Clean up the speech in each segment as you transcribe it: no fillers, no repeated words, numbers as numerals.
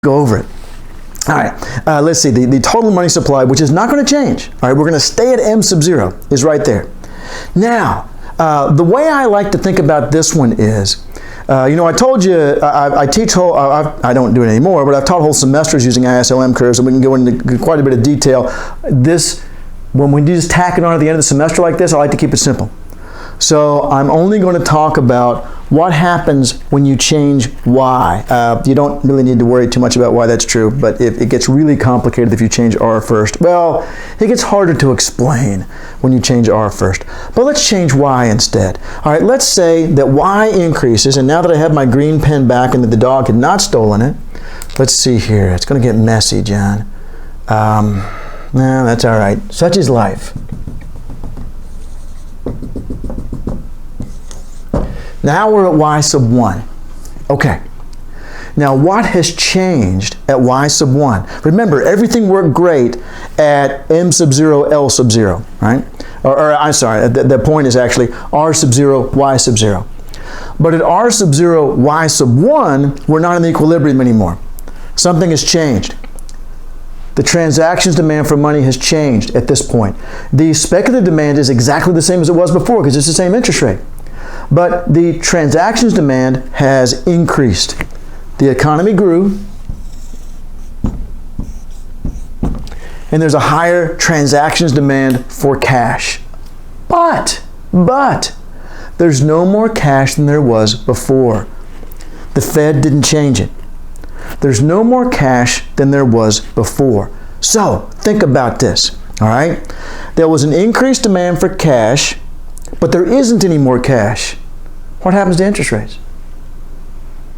go over it. All right, let's see. The total money supply, which is not going to change. All right, we're going to stay at M sub 0, is right there. Now, the way I like to think about this one is, I told you I teach whole, I don't do it anymore, but I've taught whole semesters using ISLM curves, and we can go into quite a bit of detail. When we just tack it on at the end of the semester like this, I like to keep it simple. So I'm only going to talk about what happens when you change y. You don't really need to worry too much about why that's true, but it gets really complicated if you change r first. Well, it gets harder to explain when you change r first. But let's change y instead. All right, let's say that y increases, and now that I have my green pen back and that the dog had not stolen it, let's see here. It's going to get messy, John. No, that's all right. Such is life. Now we're at y sub 1. Okay. Now what has changed at y sub 1? Remember, everything worked great at m sub 0, L sub 0, right? I'm sorry, the point is actually r sub 0, y sub 0. But at r sub 0, y sub 1, we're not in equilibrium anymore. Something has changed. The transactions demand for money has changed at this point. The speculative demand is exactly the same as it was before because it's the same interest rate. But the transactions demand has increased. The economy grew, and there's a higher transactions demand for cash. But, there's no more cash than there was before. The Fed didn't change it. There's no more cash than there was before. So, think about this, all right? There was an increased demand for cash, but there isn't any more cash. What happens to interest rates?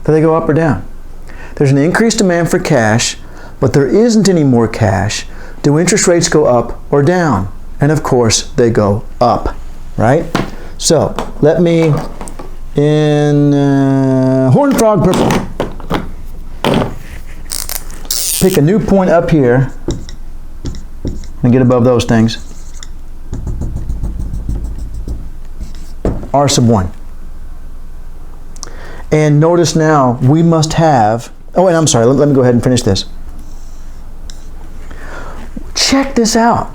Do they go up or down? There's an increased demand for cash, but there isn't any more cash. Do interest rates go up or down? And of course, they go up, right? So, let me, in Horned Frog Purple, pick a new point up here and get above those things. R sub 1. And notice now we must have, oh, and I'm sorry, let me go ahead and finish this. Check this out.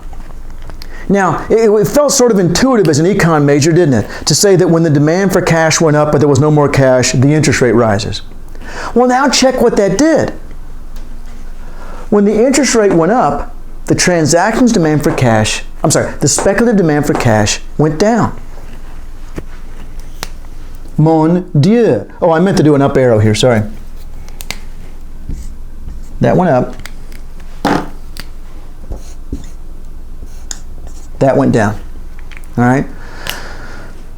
Now, it felt sort of intuitive as an econ major, didn't it? To say that when the demand for cash went up but there was no more cash, the interest rate rises. Well, now check what that did. When the interest rate went up, the transactions demand for cash, the speculative demand for cash went down. Mon Dieu. Oh, I meant to do an up arrow here, sorry. That went up. That went down. All right?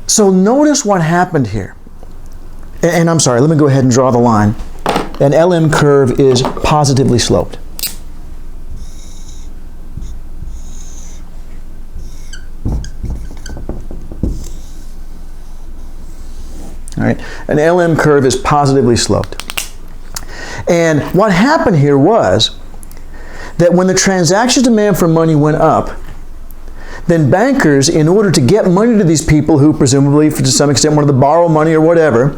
So notice what happened here. And I'm sorry, let me go ahead and draw the line. An LM curve is positively sloped. All right, an LM curve is positively sloped. And what happened here was that when the transaction demand for money went up, then bankers, in order to get money to these people who presumably, to some extent, wanted to borrow money or whatever,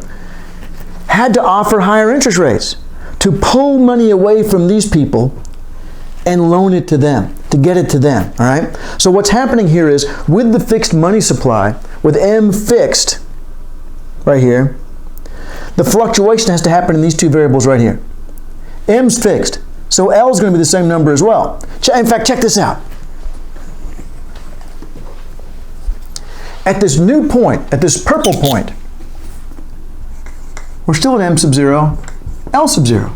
had to offer higher interest rates to pull money away from these people and loan it to them, to get it to them, all right? So what's happening here is, with the fixed money supply, with M fixed, right here, the fluctuation has to happen in these two variables right here. M's fixed, so L is going to be the same number as well. In fact, check this out. At this new point, at this purple point, we're still at M sub 0, L sub 0.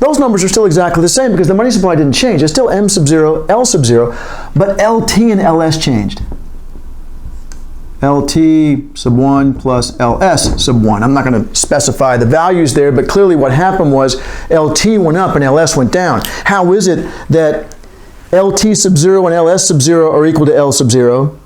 Those numbers are still exactly the same because the money supply didn't change. It's still M sub 0, L sub 0, but LT and LS changed. LT sub 1 plus LS sub 1. I'm not going to specify the values there, but clearly what happened was LT went up and LS went down. How is it that LT sub 0 and LS sub 0 are equal to L sub 0,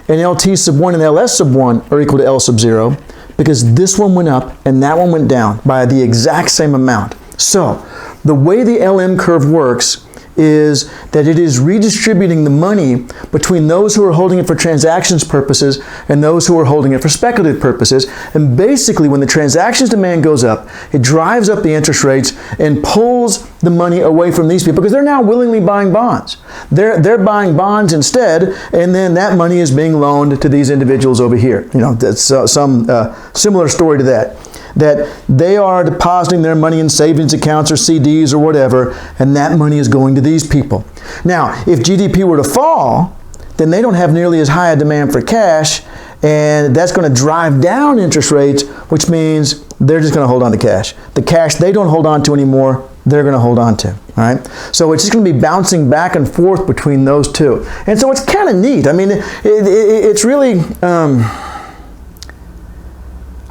and LT sub 1 and LS sub 1 are equal to L sub 0? Because this one went up and that one went down by the exact same amount. So, the way the LM curve works is that it is redistributing the money between those who are holding it for transactions purposes and those who are holding it for speculative purposes. And basically, when the transactions demand goes up, it drives up the interest rates and pulls the money away from these people because they're now willingly buying bonds. They're buying bonds instead, and then that money is being loaned to these individuals over here. You know, that's some similar story to that they are depositing their money in savings accounts or CDs or whatever, and that money is going to these people. Now, if GDP were to fall, then they don't have nearly as high a demand for cash, and that's going to drive down interest rates, which means they're just going to hold on to cash. The cash they don't hold on to anymore, they're going to hold on to. All right? So it's just going to be bouncing back and forth between those two. And so it's kind of neat. I mean, it's really,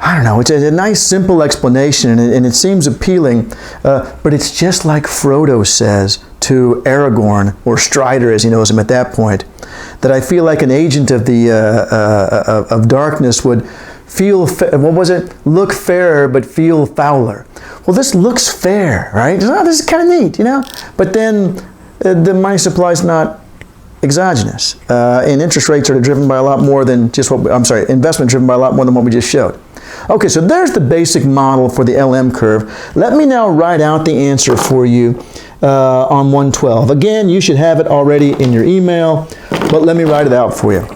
I don't know, it's a nice simple explanation, and it seems appealing, but it's just like Frodo says to Aragorn, or Strider as he knows him at that point, that I feel like an agent of the of darkness would feel, what was it? Look fairer, but feel fouler. Well, this looks fair, right? Oh, this is kind of neat, you know? But then the money supply is not exogenous, and interest rates are driven by a lot more than just what, investment driven by a lot more than what we just showed. Okay, so there's the basic model for the LM curve. Let me now write out the answer for you on 112. Again, you should have it already in your email, but let me write it out for you.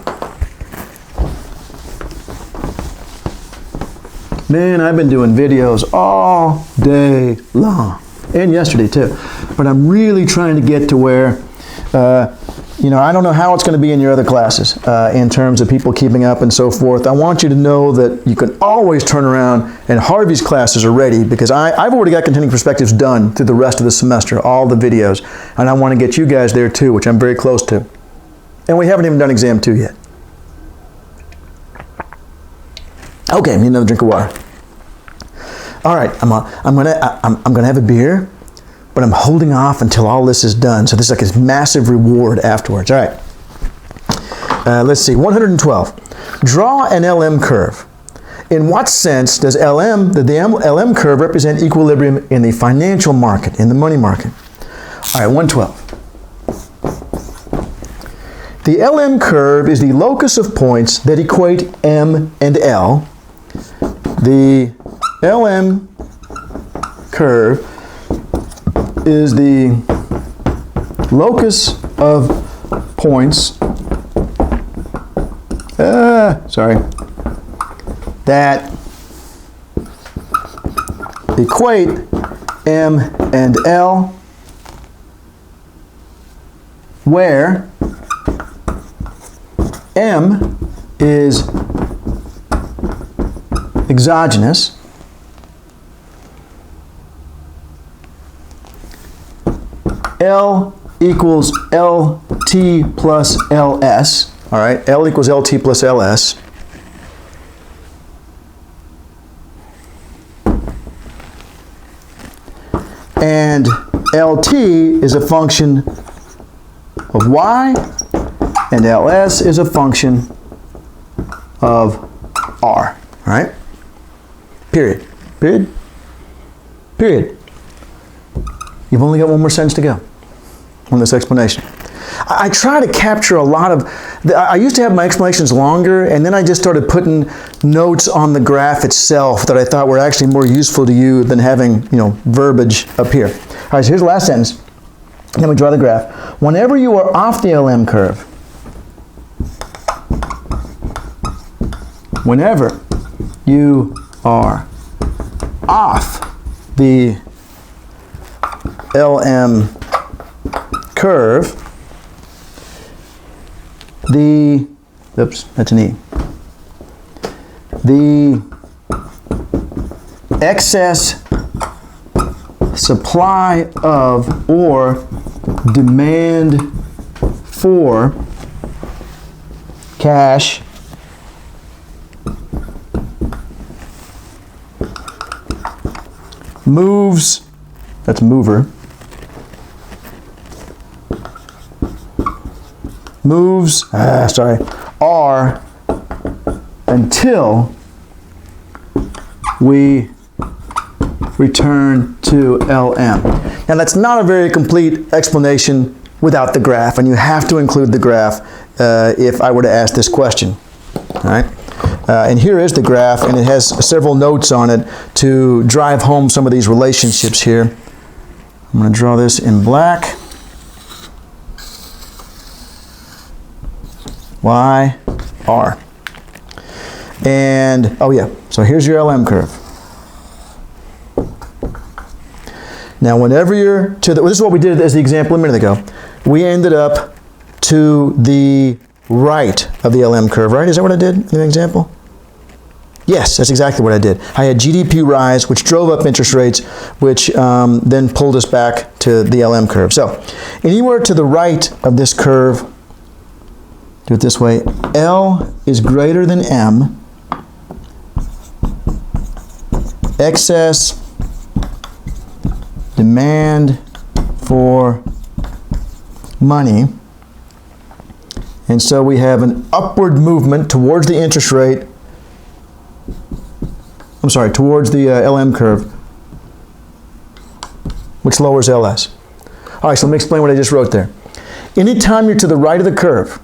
Man, I've been doing videos all day long, and yesterday too, but I'm really trying to get to where you know, I don't know how it's going to be in your other classes in terms of people keeping up and so forth. I want you to know that you can always turn around, and Harvey's classes are ready because I've already got Contending Perspectives done through the rest of the semester, all the videos, and I want to get you guys there too, which I'm very close to. And we haven't even done exam 2 yet. Okay, need another drink of water. All right, I'm gonna have a beer, but I'm holding off until all this is done. So this is like a massive reward afterwards. All right. Let's see. 112. Draw an LM curve. In what sense does the LM curve represent equilibrium in the financial market, in the money market? All right, 112. The LM curve is the locus of points that equate M and L. The LM curve is the locus of points that equate M and L, where M is exogenous, L equals LT plus LS. All right, L equals LT plus LS. And LT is a function of Y, and LS is a function of R. All right? Period. Period. Period. You've only got one more sentence to go on this explanation. I try to capture a lot of, I used to have my explanations longer, and then I just started putting notes on the graph itself that I thought were actually more useful to you than having, you know, verbiage up here. All right, so here's the last sentence. Then we draw the graph. Whenever you are off the LM curve, whenever you are off the LM curve, that's an E. The excess supply of or demand for cash moves, that's mover, moves, R until we return to LM. Now that's not a very complete explanation without the graph, and you have to include the graph if I were to ask this question. All right? And here is the graph, and it has several notes on it to drive home some of these relationships here. I'm going to draw this in black. Y, R. And, oh yeah, so here's your LM curve. Now whenever you're to the, well, this is what we did as the example a minute ago. We ended up to the right of the LM curve, right? Is that what I did in the example? Yes, that's exactly what I did. I had GDP rise, which drove up interest rates, which then pulled us back to the LM curve. So anywhere to the right of this curve, do it this way, L is greater than M, excess demand for money, and so we have an upward movement towards the interest rate, I'm sorry, towards the LM curve, which lowers LS. All right, so let me explain what I just wrote there. Anytime you're to the right of the curve,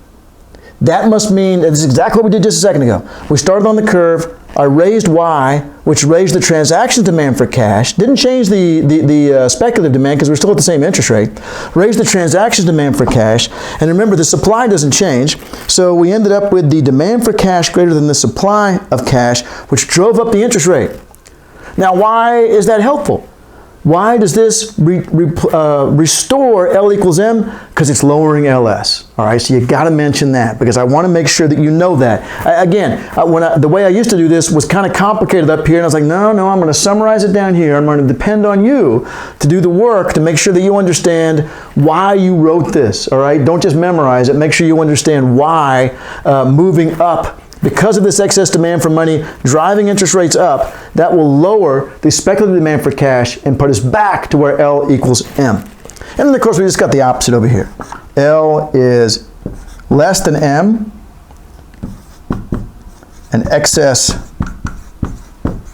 that must mean, this is exactly what we did just a second ago. We started on the curve, I raised Y, which raised the transaction demand for cash, didn't change the speculative demand because we're still at the same interest rate, raised the transaction demand for cash, and remember the supply doesn't change, so we ended up with the demand for cash greater than the supply of cash, which drove up the interest rate. Now why is that helpful? Why does this restore L equals M? Because it's lowering LS. All right, so you got to mention that because I want to make sure that you know that. The way I used to do this was kind of complicated up here, and I was like, no, I'm going to summarize it down here. I'm going to depend on you to do the work to make sure that you understand why you wrote this. All right, don't just memorize it. Make sure you understand why moving up, because of this excess demand for money driving interest rates up, that will lower the speculative demand for cash and put us back to where L equals M. And then of course we just got the opposite over here. L is less than M, and excess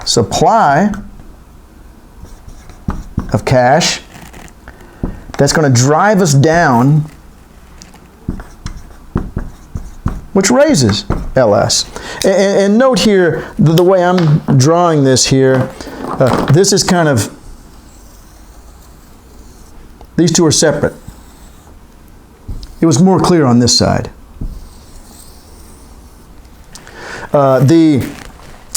supply of cash, that's going to drive us down, which raises LS. And note here, the way I'm drawing this here, this is kind of, these two are separate. It was more clear on this side. And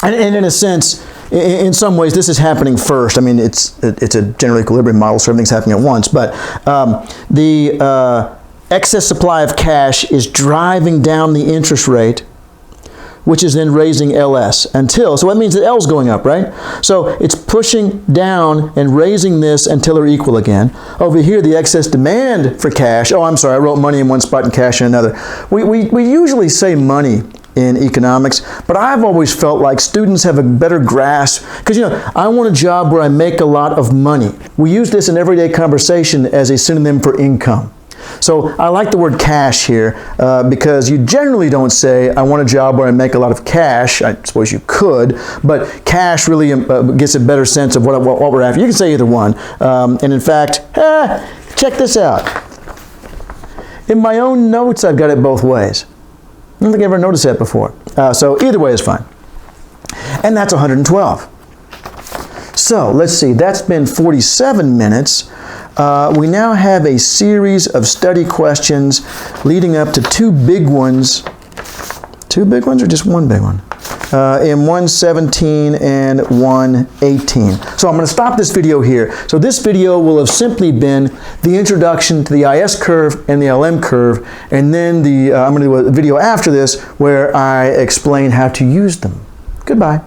in a sense, in some ways, this is happening first. I mean, it's a general equilibrium model, so everything's happening at once. But the excess supply of cash is driving down the interest rate, which is then raising LS until, so that means that L's going up, right? So it's pushing down and raising this until they're equal again. Over here, the excess demand for cash, oh, I'm sorry, I wrote money in one spot and cash in another. We usually say money in economics, but I've always felt like students have a better grasp, because I want a job where I make a lot of money. We use this in everyday conversation as a synonym for income. So I like the word cash here because you generally don't say, I want a job where I make a lot of cash. I suppose you could, but cash really gets a better sense of what we're after. You can say either one. And in fact, check this out. In my own notes, I've got it both ways. I don't think I ever noticed that before. So either way is fine. And that's 112. So let's see, that's been 47 minutes. We now have a series of study questions leading up to two big ones. Two big ones or just one big one? In 117 and 118. So I'm going to stop this video here. So this video will have simply been the introduction to the IS curve and the LM curve, and then I'm going to do a video after this where I explain how to use them. Goodbye.